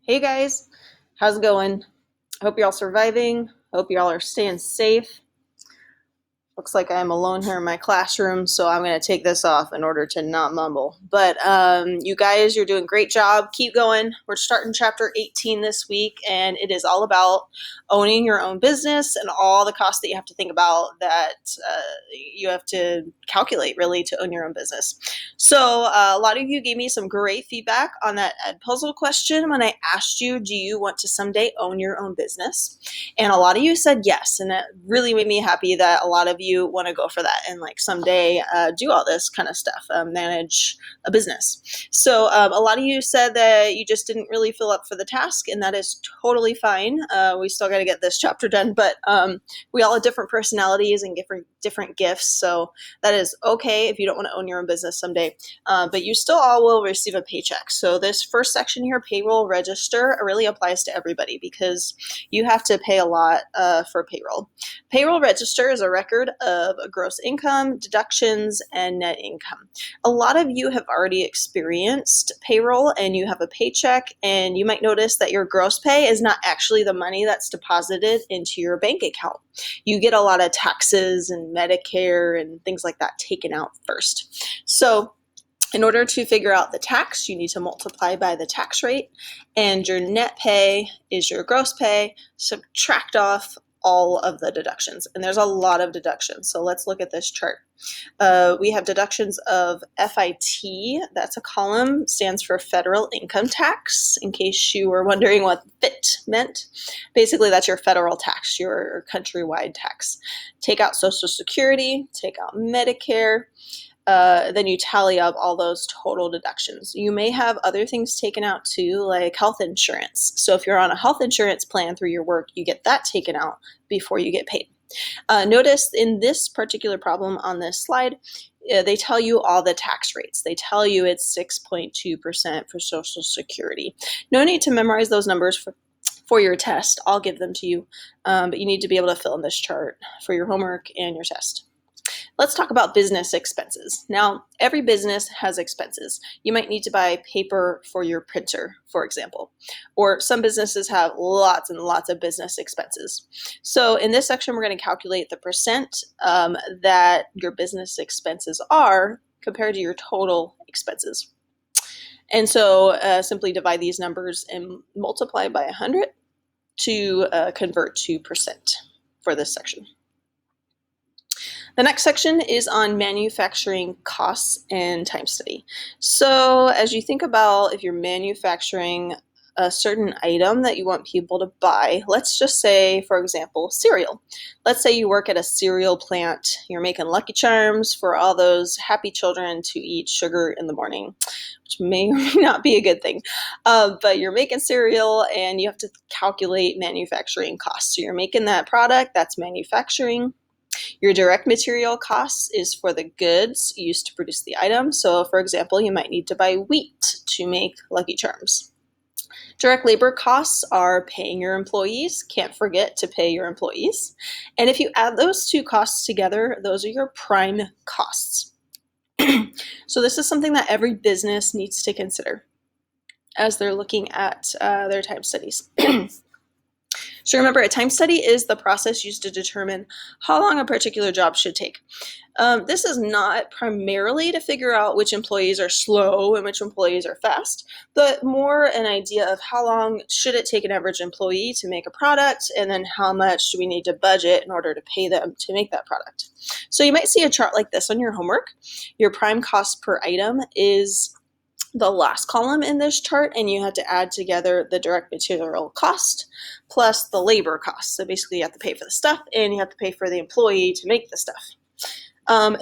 Hey guys, how's it going? Hope you're all surviving. Hope y'all are staying safe. Looks like I'm alone here in my classroom, so I'm going to take this off in order to not mumble. But you guys, you're doing a great job. Keep going. We're starting chapter 18 this week, and it is all about owning your own business and all the costs that you have to think about that you have to calculate really to own your own business. So a lot of you gave me some great feedback on that ed puzzle question when I asked you, do you want to someday own your own business? And a lot of you said yes, and that really made me happy that a lot of you want to go for that and like someday do all this kind of stuff, manage a business. So a lot of you said that you just didn't really feel up for the task, and that is totally fine. We still got to get this chapter done, but we all have different personalities and different gifts, so that is okay if you don't want to own your own business someday. But you still all will receive a paycheck. So this first section here, payroll register, really applies to everybody because you have to pay a lot for payroll. Payroll register is a record of gross income, deductions, and net income. A lot of you have already experienced payroll and you have a paycheck, and you might notice that your gross pay is not actually the money that's deposited into your bank account. You get a lot of taxes and Medicare and things like that taken out first. So in order to figure out the tax, you need to multiply by the tax rate, and your net pay is your gross pay. Subtract off all of the deductions, and there's a lot of deductions. So let's look at this chart. We have deductions of FIT. That's a column, stands for federal income tax, in case you were wondering what FIT meant. Basically, that's your federal tax, your countrywide tax. Take out Social Security, take out Medicare, then you tally up all those total deductions. You may have other things taken out too, like health insurance. So if you're on a health insurance plan through your work, you get that taken out before you get paid. Notice in this particular problem on this slide, they tell you all the tax rates. They tell you it's 6.2% for Social Security. No need to memorize those numbers for your test. I'll give them to you, but you need to be able to fill in this chart for your homework and your test. Let's talk about business expenses. Now, every business has expenses. You might need to buy paper for your printer, for example, or some businesses have lots and lots of business expenses. So in this section, we're going to calculate the percent that your business expenses are compared to your total expenses. And so simply divide these numbers and multiply by 100 to convert to percent for this section. The next section is on manufacturing costs and time study. So as you think about if you're manufacturing a certain item that you want people to buy, let's just say, for example, cereal. Let's say you work at a cereal plant. You're making Lucky Charms for all those happy children to eat sugar in the morning, which may or may not be a good thing. But you're making cereal and you have to calculate manufacturing costs. So you're making that product, that's manufacturing. Your direct material costs is for the goods used to produce the item. So for example, you might need to buy wheat to make Lucky Charms. Direct labor costs are paying your employees. Can't forget to pay your employees. And if you add those two costs together, those are your prime costs. So this is something that every business needs to consider as they're looking at their time studies. So remember, a time study is the process used to determine how long a particular job should take. This is not primarily to figure out which employees are slow and which employees are fast, but more an idea of how long should it take an average employee to make a product, and then how much do we need to budget in order to pay them to make that product. So you might see a chart like this on your homework. Your prime cost per item is the last column in this chart, and you have to add together the direct material cost plus the labor cost. So basically you have to pay for the stuff and you have to pay for the employee to make the stuff.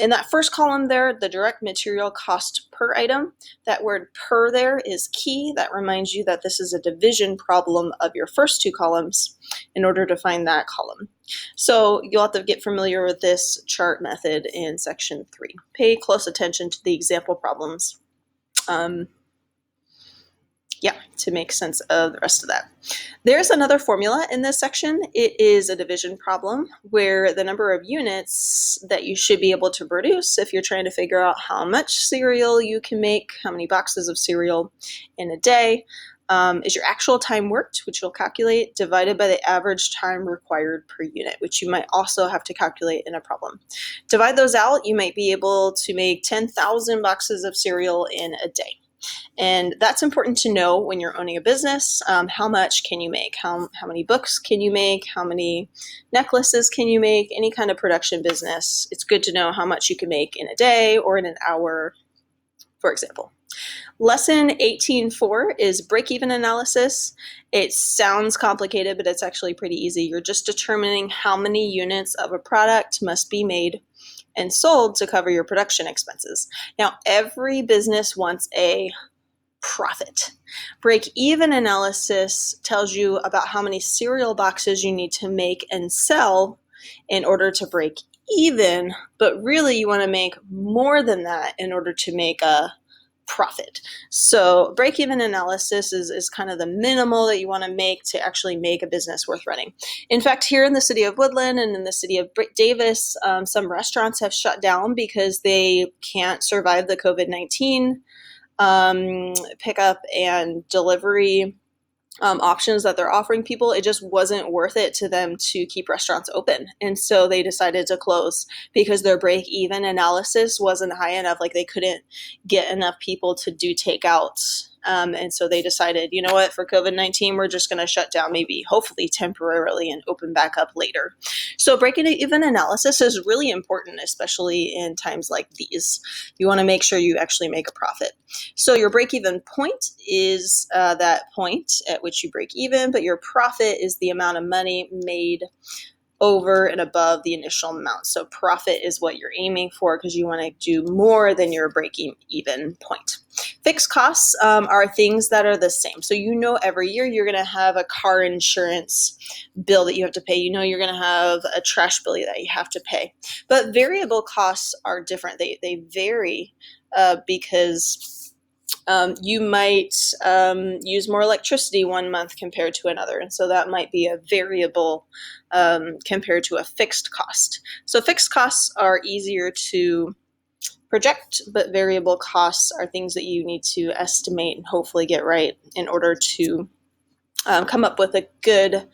In that first column there, the direct material cost per item, that word per there is key. That reminds you that this is a division problem of your first two columns in order to find that column. So you'll have to get familiar with this chart method in section 3. Pay close attention to the example problems to make sense of the rest of that. There's another formula in this section. It is a division problem where the number of units that you should be able to produce if you're trying to figure out how much cereal you can make, how many boxes of cereal in a day, is your actual time worked, which you'll calculate, divided by the average time required per unit, which you might also have to calculate in a problem. Divide those out, you might be able to make 10,000 boxes of cereal in a day. And that's important to know when you're owning a business. How much can you make? How many books can you make? How many necklaces can you make? Any kind of production business, it's good to know how much you can make in a day or in an hour, for example. Lesson 18.4 is break-even analysis. It sounds complicated, but it's actually pretty easy. You're just determining how many units of a product must be made and sold to cover your production expenses. Now, every business wants a profit. Break-even analysis tells you about how many cereal boxes you need to make and sell in order to break even, but really you want to make more than that in order to make a profit. So break-even analysis is kind of the minimal that you want to make to actually make a business worth running. In fact, here in the city of Woodland and in the city of Davis, some restaurants have shut down because they can't survive the COVID-19 pickup and delivery options that they're offering people. It just wasn't worth it to them to keep restaurants open. And so they decided to close because their break-even analysis wasn't high enough. Like they couldn't get enough people to do takeouts. And so they decided, you know what, for COVID-19, we're just going to shut down, maybe hopefully temporarily, and open back up later. So break-even analysis is really important, especially in times like these. You want to make sure you actually make a profit. So your break-even point is that point at which you break even, but your profit is the amount of money made over and above the initial amount. So profit is what you're aiming for because you want to do more than your breaking even point. Fixed costs are things that are the same. So you know every year you're going to have a car insurance bill that you have to pay. You know you're going to have a trash bill that you have to pay. But variable costs are different. They vary because you might use more electricity one month compared to another. And so that might be a variable compared to a fixed cost. So fixed costs are easier to project, but variable costs are things that you need to estimate and hopefully get right in order to come up with a good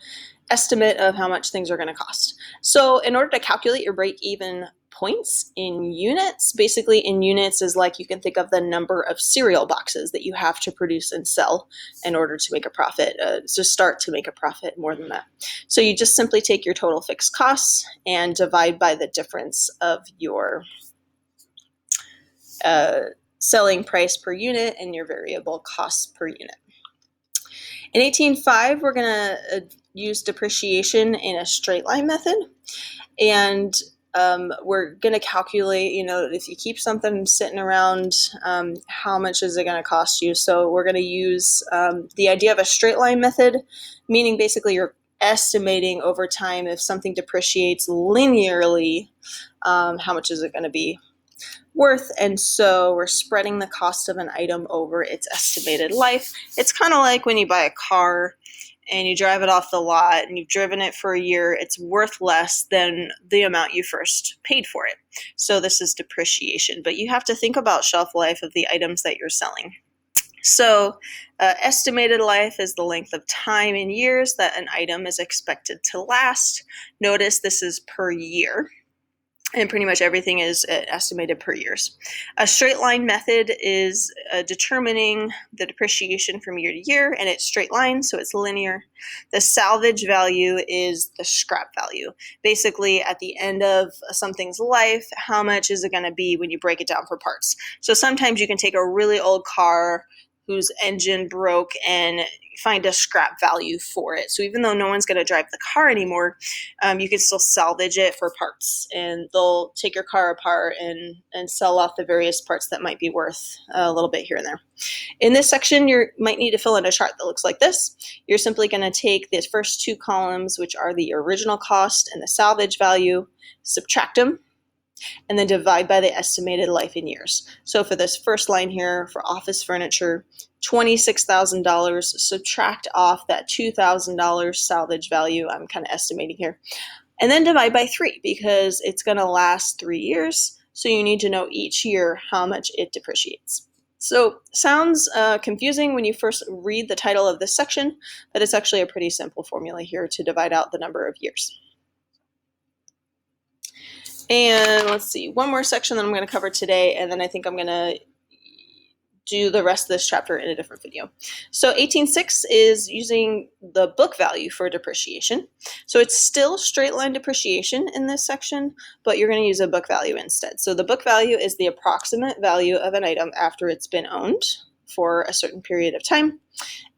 estimate of how much things are going to cost. So in order to calculate your break-even points in units, basically in units is like you can think of the number of cereal boxes that you have to produce and sell in order to make a profit, to start to make a profit more than that. So you just simply take your total fixed costs and divide by the difference of your selling price per unit and your variable costs per unit. In 18.5, we're going to use depreciation in a straight line method. And we're going to calculate, if you keep something sitting around, how much is it going to cost you? So we're going to use the idea of a straight line method, meaning basically you're estimating over time if something depreciates linearly, how much is it going to be worth. And so we're spreading the cost of an item over its estimated life. It's kind of like when you buy a car and you drive it off the lot and you've driven it for a year, it's worth less than the amount you first paid for it. So this is depreciation, but you have to think about shelf life of the items that you're selling. So estimated life is the length of time in years that an item is expected to last. Notice this is per year. And pretty much everything is estimated per years. A straight line method is determining the depreciation from year to year, and it's straight line, so it's linear. The salvage value is the scrap value. Basically, at the end of something's life, how much is it going to be when you break it down for parts? So sometimes you can take a really old car whose engine broke and find a scrap value for it. So even though no one's going to drive the car anymore, you can still salvage it for parts, and they'll take your car apart and sell off the various parts that might be worth a little bit here and there. In this section, you might need to fill in a chart that looks like this. You're simply going to take the first two columns, which are the original cost and the salvage value, subtract them, and then divide by the estimated life in years. So for this first line here, for office furniture, $26,000, subtract off that $2,000 salvage value, I'm kind of estimating here, and then divide by 3 because it's going to last 3 years. So you need to know each year how much it depreciates. So sounds confusing when you first read the title of this section, but it's actually a pretty simple formula here to divide out the number of years. And let's see, one more section that I'm going to cover today, and then I think I'm going to do the rest of this chapter in a different video. So 18.6 is using the book value for depreciation. So it's still straight line depreciation in this section, but you're going to use a book value instead. So the book value is the approximate value of an item after it's been owned for a certain period of time.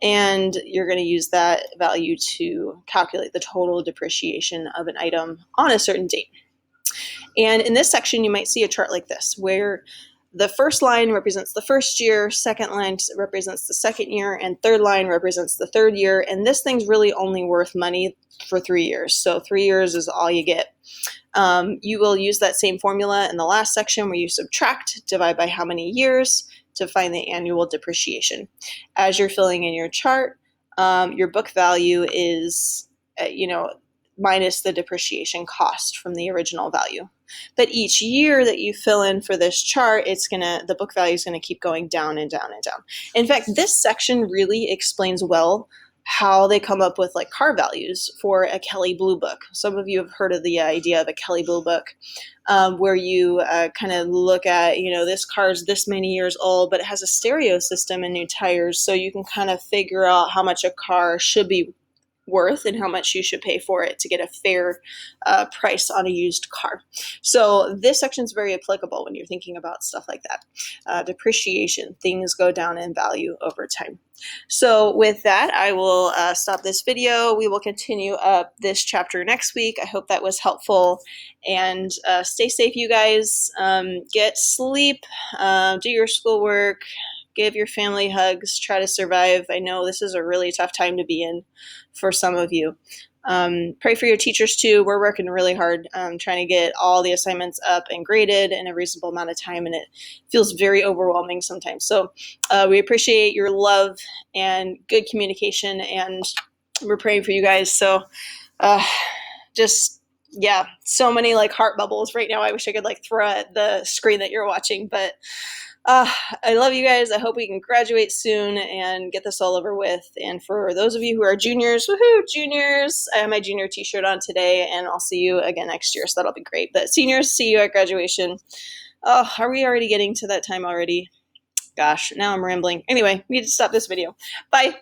And you're going to use that value to calculate the total depreciation of an item on a certain date. And in this section, you might see a chart like this, where the first line represents the first year, second line represents the second year, and third line represents the third year. And this thing's really only worth money for 3 years. So 3 years is all you get. You will use that same formula in the last section where you subtract, divide by how many years to find the annual depreciation. As you're filling in your chart, your book value is, minus the depreciation cost from the original value. But each year that you fill in for this chart, the book value is going to keep going down and down and down. In fact, this section really explains well how they come up with like car values for a Kelley Blue Book. Some of you have heard of the idea of a Kelley Blue Book, where you kind of look at, this car's this many years old, but it has a stereo system and new tires, so you can kind of figure out how much a car should be worth and how much you should pay for it to get a fair price on a used car. So this section is very applicable when you're thinking about stuff like that. Depreciation, things go down in value over time. So with that, I will stop this video. We will continue up this chapter next week. I hope that was helpful, and stay safe, you guys. Get sleep, do your schoolwork, give your family hugs, try to survive. I know this is a really tough time to be in for some of you. Pray for your teachers too. We're working really hard trying to get all the assignments up and graded in a reasonable amount of time, and it feels very overwhelming sometimes. So we appreciate your love and good communication, and we're praying for you guys. So so many like heart bubbles right now. I wish I could like throw at the screen that you're watching, but I love you guys. I hope we can graduate soon and get this all over with. And for those of you who are juniors, woohoo, juniors! I have my junior t-shirt on today, and I'll see you again next year, so that'll be great. But seniors, see you at graduation. Oh, are we already getting to that time already? Gosh, now I'm rambling. Anyway, we need to stop this video. Bye!